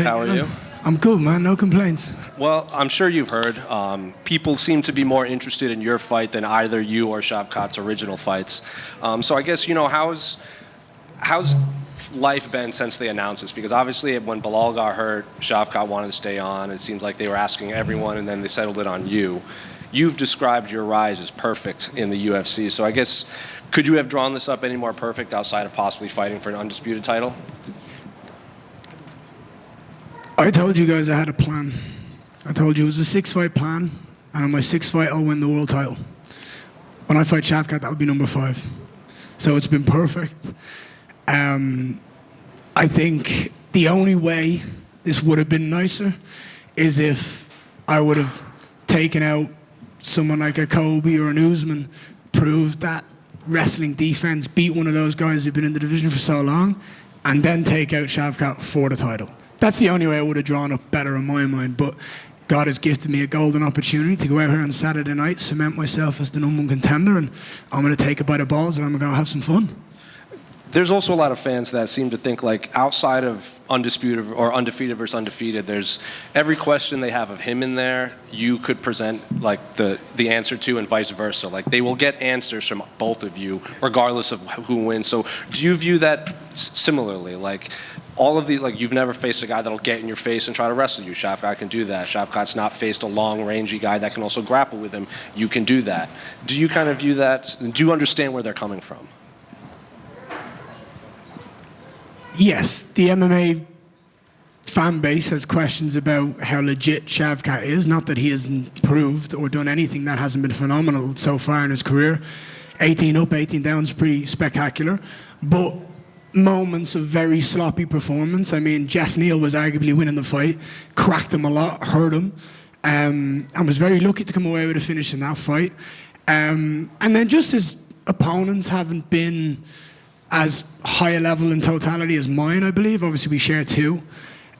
How are you? I'm good, man. No complaints. Well, I'm sure you've heard. People seem to be more interested in your fight than either you or Shavkat's original fights. So I guess, how's life been since they announced this? Because obviously when Bilal got hurt, Shavkat wanted to stay on. It seems like they were asking everyone, and then they settled it on you. You've described your rise as perfect in the UFC. So I guess, could you have drawn this up any more perfect outside of possibly fighting for an undisputed title? I told you guys I had a plan. I told you it was a 6-fight plan, and on my 6th fight, I'll win the world title. When I fight Shavkat, that'll be number 5. So it's been perfect. I think the only way this would have been nicer is if I would have taken out someone like a Kobe or an Usman, proved that wrestling defense, beat one of those guys who've been in the division for so long, and then take out Shavkat for the title. That's the only way I would have drawn up better in my mind, but God has gifted me a golden opportunity to go out here on Saturday night, cement myself as the number 1 contender, and I'm going to take it by the balls and I'm going to have some fun. There's also a lot of fans that seem to think, like, outside of undisputed or undefeated versus undefeated, there's every question they have of him in there, you could present, like, the answer to, and vice versa. Like, they will get answers from both of you, regardless of who wins. So do you view that similarly? Like, all of these, like, you've never faced a guy that'll get in your face and try to wrestle you. Shavkat can do that. Shavkat's not faced a long, rangy guy that can also grapple with him. You can do that. Do you kind of view that? Do you understand where they're coming from? Yes, the MMA fan base has questions about how legit Shavkat is. Not that he hasn't proved or done anything that hasn't been phenomenal so far in his career. 18 up, 18 down is pretty spectacular. But moments of very sloppy performance. I mean, Jeff Neal was arguably winning the fight, cracked him a lot, hurt him, and was very lucky to come away with a finish in that fight. And then just his opponents haven't been as high a level in totality as mine, I believe. Obviously, we share 2.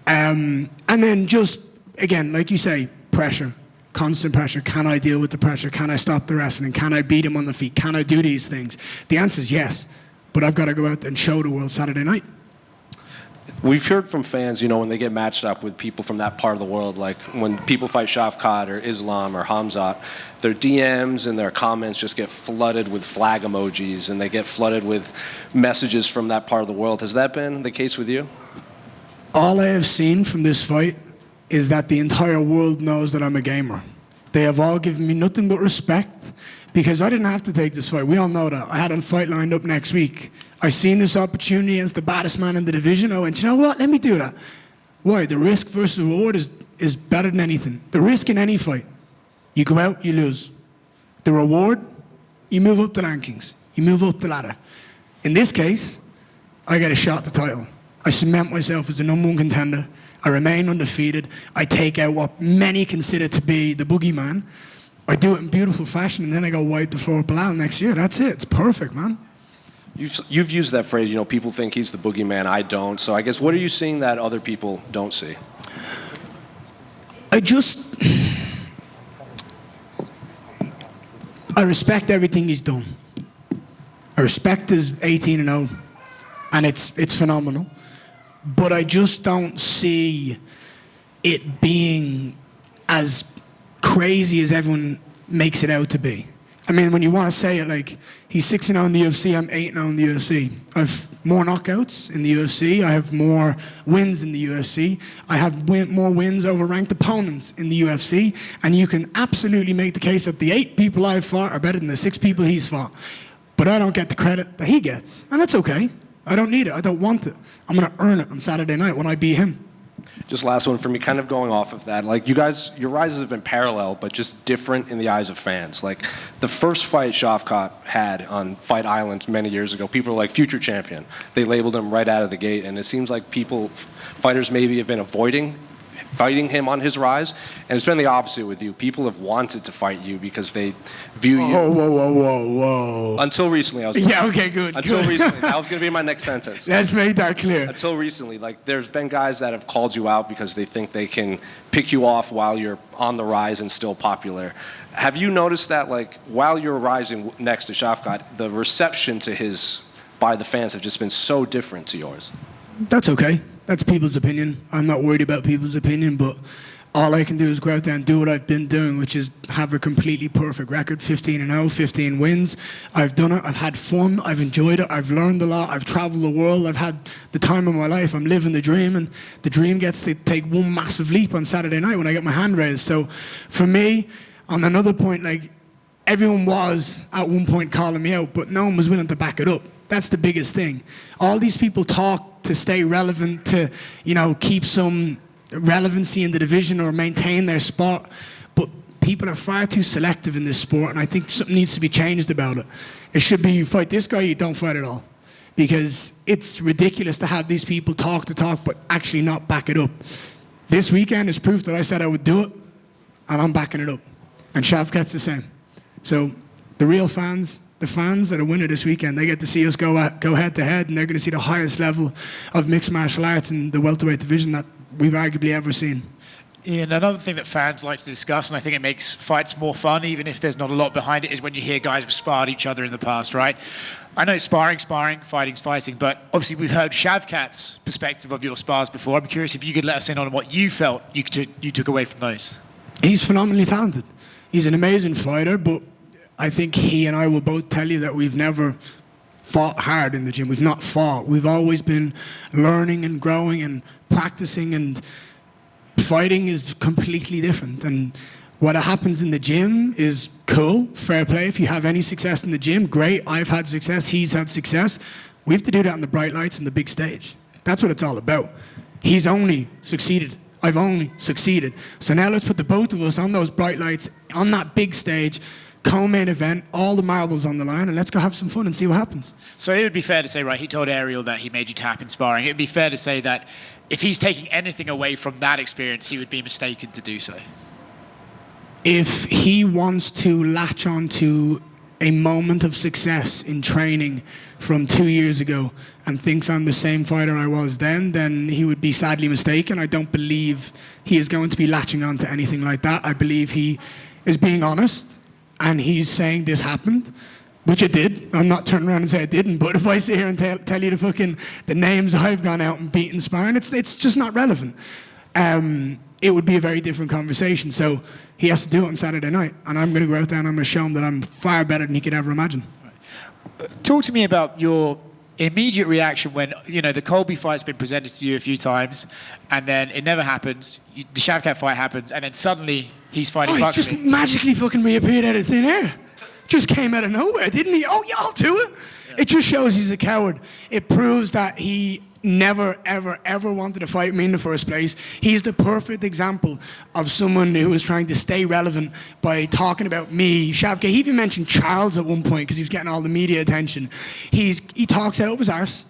And then just, again, like you say, pressure, constant pressure. Can I deal with the pressure? Can I stop the wrestling? Can I beat him on the feet? Can I do these things? The answer is yes, but I've got to go out there and show the world Saturday night. We've heard from fans, when they get matched up with people from that part of the world, like when people fight Shavkat or Islam or Hamzat, their DMs and their comments just get flooded with flag emojis, and they get flooded with messages from that part of the world. Has that been the case with you? All I have seen from this fight is that the entire world knows that I'm a gamer. They have all given me nothing but respect, because I didn't have to take this fight. We all know that. I had a fight lined up next week. I seen this opportunity against the baddest man in the division. I went, you know what? Let me do that. Why? The risk versus reward is better than anything. The risk in any fight, you go out, you lose. The reward, you move up the rankings. You move up the ladder. In this case, I get a shot at the title. I cement myself as the number 1 contender. I remain undefeated. I take out what many consider to be the Boogeyman. I do it in beautiful fashion, and then I go wipe the floor with Bilal next year. That's it. It's perfect, man. You've used that phrase, people think he's the Boogeyman, I don't. So I guess, what are you seeing that other people don't see? I respect everything he's done. I respect his 18-0, and it's phenomenal. But I just don't see it being as crazy as everyone makes it out to be. I mean, when you want to say it, like, he's 6-0 in the UFC, I'm 8-0 in the UFC. I have more knockouts in the UFC. I have more wins in the UFC. I have more wins over ranked opponents in the UFC. And you can absolutely make the case that the 8 people I've fought are better than the 6 people he's fought. But I don't get the credit that he gets. And that's okay. I don't need it. I don't want it. I'm going to earn it on Saturday night when I beat him. Just last one for me, kind of going off of that. Like, you guys, your rises have been parallel, but just different in the eyes of fans. Like, the first fight Shavkat had on Fight Island many years ago, people were like, future champion. They labeled him right out of the gate, and it seems like fighters maybe have been avoiding fighting him on his rise, and it's been the opposite with you. People have wanted to fight you because they view you. Whoa. Until recently, Yeah, okay, good. Until recently, that was going to be my next sentence. Let's make that clear. Until recently, like, there's been guys that have called you out because they think they can pick you off while you're on the rise and still popular. Have you noticed that, like, while you're rising next to Shavkat, the reception to his by the fans have just been so different to yours? That's okay. That's people's opinion. I'm not worried about people's opinion, but all I can do is go out there and do what I've been doing, which is have a completely perfect record, 15-0, 15 wins. I've done it. I've had fun. I've enjoyed it. I've learned a lot. I've traveled the world. I've had the time of my life. I'm living the dream, and the dream gets to take one massive leap on Saturday night when I get my hand raised. So for me, on another point, like, everyone was at one point calling me out, but no one was willing to back it up. That's the biggest thing. All these people talk to stay relevant, to, you know, keep some relevancy in the division or maintain their spot, but people are far too selective in this sport, and I think something needs to be changed about it. It should be, you fight this guy, you don't fight at all, because it's ridiculous to have these people talk the talk but actually not back it up. This weekend is proof that I said I would do it, and I'm backing it up, and Shavkat's the same. So the real fans, the fans that are winning this weekend, they get to see us go head to head, and they're going to see the highest level of mixed martial arts in the welterweight division that we've arguably ever seen. Ian, another thing that fans like to discuss, and I think it makes fights more fun, even if there's not a lot behind it, is when you hear guys have sparred each other in the past, right? I know sparring, fighting's fighting, but obviously we've heard Shavkat's perspective of your spars before. I'm curious if you could let us in on what you felt you took away from those. He's phenomenally talented. He's an amazing fighter, but I think he and I will both tell you that we've never fought hard in the gym. We've not fought. We've always been learning and growing and practicing, and fighting is completely different. And what happens in the gym is cool, fair play. If you have any success in the gym, great. I've had success, he's had success. We have to do that on the bright lights and the big stage. That's what it's all about. He's only succeeded. I've only succeeded. So now let's put the both of us on those bright lights, on that big stage, co-main event, all the marbles on the line, and let's go have some fun and see what happens. So it would be fair to say, right, he told Ariel that he made you tap in sparring. It would be fair to say that if he's taking anything away from that experience, he would be mistaken to do so. If he wants to latch on to a moment of success in training from 2 years ago and thinks I'm the same fighter I was then he would be sadly mistaken. I don't believe he is going to be latching on to anything like that. I believe he is being honest, and he's saying this happened, which it did. I'm not turning around and say it didn't, but if I sit here and tell you the names I've gone out and beaten sparring, it's just not relevant. It would be a very different conversation. So he has to do it on Saturday night, and I'm going to go out there and I'm going to show him that I'm far better than he could ever imagine. Talk to me about your immediate reaction when, you know, the Colby fight's been presented to you a few times, and then it never happens. The Shavkat fight happens, and then suddenly he's fighting Buckley. He just magically fucking reappeared out of thin air. Just came out of nowhere, didn't he? Oh, yeah, I'll do it. Yeah. It just shows he's a coward. It proves that he never, ever, ever wanted to fight me in the first place. He's the perfect example of someone who was trying to stay relevant by talking about me, Shavkat. He even mentioned Charles at one point because he was getting all the media attention. He talks out of his arse,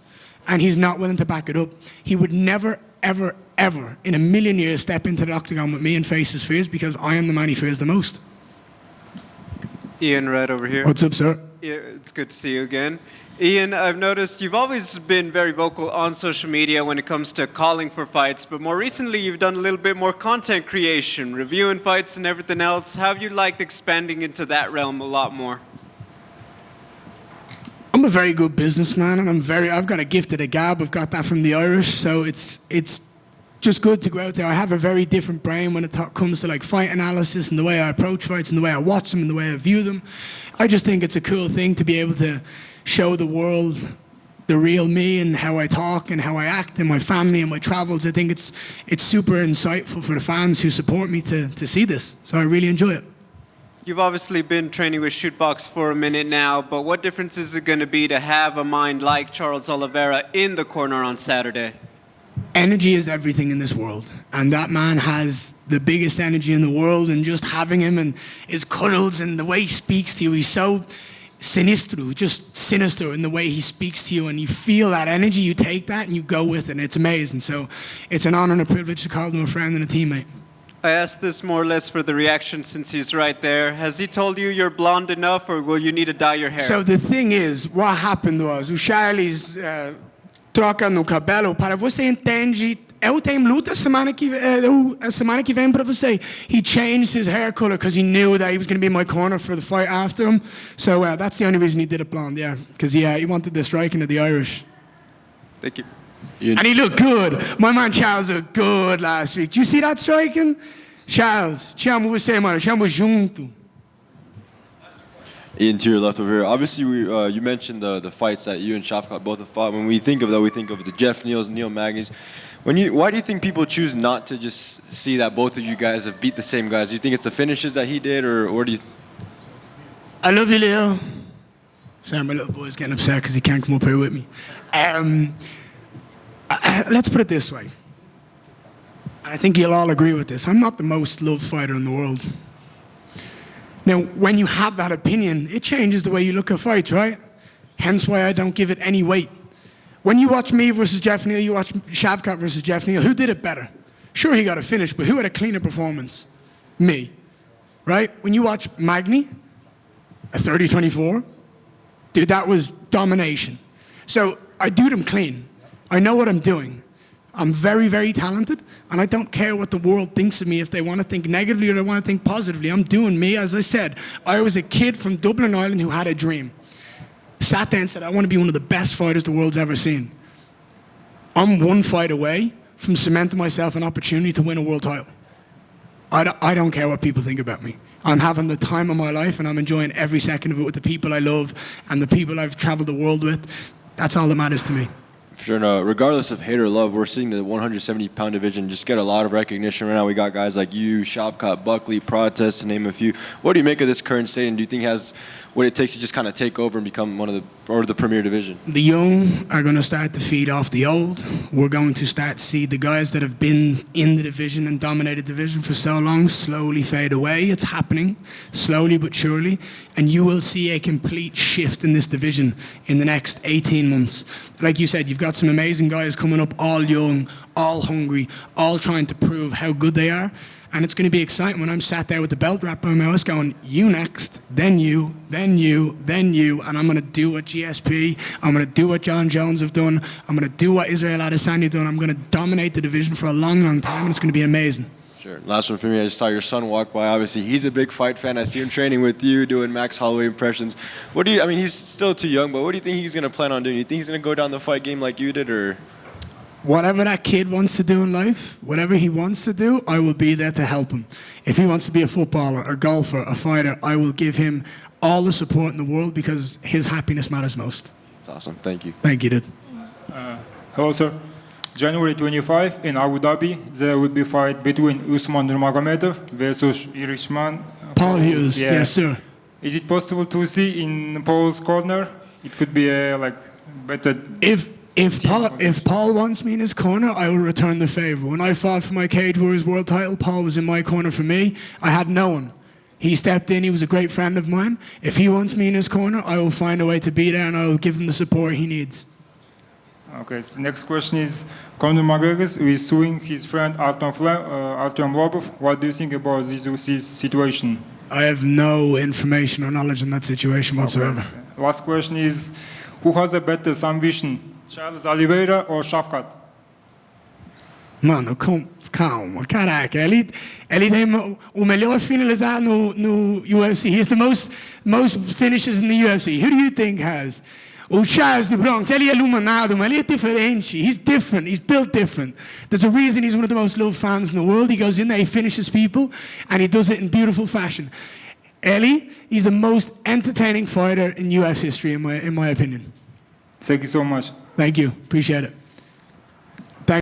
and he's not willing to back it up. He would never, ever, ever in a million years step into the octagon with me and face his fears, because I am the man he fears the most. Ian, right over here. What's up, sir? Yeah, it's good to see you again. Ian, I've noticed you've always been very vocal on social media when it comes to calling for fights, but more recently you've done a little bit more content creation, reviewing fights and everything else. How have you liked expanding into that realm a lot more? I'm a very good businessman, and I've got a gift of the gab. I've got that from the Irish, so it's just good to go out there. I have a very different brain when it comes to like fight analysis and the way I approach fights and the way I watch them and the way I view them. I just think it's a cool thing to be able to show the world the real me and how I talk and how I act and my family and my travels. I think it's super insightful for the fans who support me to see this. So I really enjoy it. You've obviously been training with Shootbox for a minute now, but what difference is it going to be to have a mind like Charles Oliveira in the corner on Saturday? Energy is everything in this world, and that man has the biggest energy in the world, and just having him and his cuddles and the way he speaks to you, he's so just sinister in the way he speaks to you, and you feel that energy, you take that and you go with it, and it's amazing. So it's an honor and a privilege to call him a friend and a teammate. I asked this more or less for the reaction since he's right there. Has he told you you're blonde enough, or will you need to dye your hair? So the thing is, what happened was, o Charles troca no cabelo para você entende. Eu tenho luta semana que vem para você. He changed his hair color because he knew that he was going to be in my corner for the fight after him. So that's the only reason he did it blonde, yeah. Because he wanted the striking of the Irish. Thank you. And he looked good. My man Charles looked good last week. Did you see that striking? Charles, chamo você, mano. Chamo junto. Ian, to your left over here. Obviously, you mentioned the fights that you and Shavkat both have fought. When we think of that, we think of the Jeff Neals, Neil Magny's. Why do you think people choose not to just see that both of you guys have beat the same guys? Do you think it's the finishes that he did, or do you? I love you, Leo. Sorry, my little boy's getting upset because he can't come up here with me. Let's put it this way. I think you'll all agree with this. I'm not the most loved fighter in the world. Now, when you have that opinion, it changes the way you look at fights, right? Hence why I don't give it any weight. When you watch me versus Jeff Neal, you watch Shavkat versus Jeff Neal, who did it better? Sure, he got a finish, but who had a cleaner performance? Me, right? When you watch Magny, a 30-24, dude, that was domination. So I do them clean. I know what I'm doing. I'm very, very talented, and I don't care what the world thinks of me, if they want to think negatively or they want to think positively. I'm doing me. As I said, I was a kid from Dublin, Ireland who had a dream. Sat there and said, I want to be one of the best fighters the world's ever seen. I'm one fight away from cementing myself an opportunity to win a world title. I don't care what people think about me. I'm having the time of my life, and I'm enjoying every second of it with the people I love and the people I've traveled the world with. That's all that matters to me. For sure. No, regardless of hate or love, we're seeing the 170-pound division just get a lot of recognition right now. We got guys like you, Shavkat, Buckley, Protest, to name a few. What do you make of this current state, and do you think it has what it takes to just kind of take over and become the premier division? The young are going to start to feed off the old. We're going to start to see the guys that have been in the division and dominated the division for so long slowly fade away. It's happening, slowly but surely, and you will see a complete shift in this division in the next 18 months. Like you said, you've got some amazing guys coming up, all young, all hungry, all trying to prove how good they are. And it's going to be exciting when I'm sat there with the belt wrapped around my mouth going, you next, then you, then you, then you. And I'm going to do what GSP, I'm going to do what John Jones have done, I'm going to do what Israel Adesanya have done. I'm going to dominate the division for a long, long time, and it's going to be amazing. Sure. Last one for me. I just saw your son walk by. Obviously, he's a big fight fan. I see him training with you, doing Max Holloway impressions. I mean, he's still too young, but what do you think he's going to plan on doing? You think he's going to go down the fight game like you did, or? Whatever that kid wants to do in life, whatever he wants to do, I will be there to help him. If he wants to be a footballer, a golfer, a fighter, I will give him all the support in the world because his happiness matters most. That's awesome. Thank you. Thank you, dude. Hello, sir. January 25 in Abu Dhabi, there will be a fight between Usman Nurmagomedov versus Irishman. Paul Hughes, Yeah. yes, sir. Is it possible to see in Paul's corner? It could be a better. If Paul wants me in his corner, I will return the favor. When I fought for my Cage Warriors world title, Paul was in my corner for me. I had no one. He stepped in. He was a great friend of mine. If he wants me in his corner, I will find a way to be there, and I will give him the support he needs. Okay, so next question is, Conor McGregor is suing his friend Artem Lobov. What do you think about this situation? I have no information or knowledge in that situation whatsoever. Okay. Last question is, who has a better ambition, Charles Oliveira or Shavkat? Mano, calma, caraca. Ele tem o melhor finalizar no UFC. He has the most finishes in the UFC. Who do you think has? O Charles do Bronx, ele é iluminado, mas ele é diferente. He's different. He's built different. There's a reason he's one of the most loved fans in the world. He goes in there, he finishes people, and he does it in beautiful fashion. He's the most entertaining fighter in UFC history, in my opinion. Thank you so much. Thank you. Appreciate it.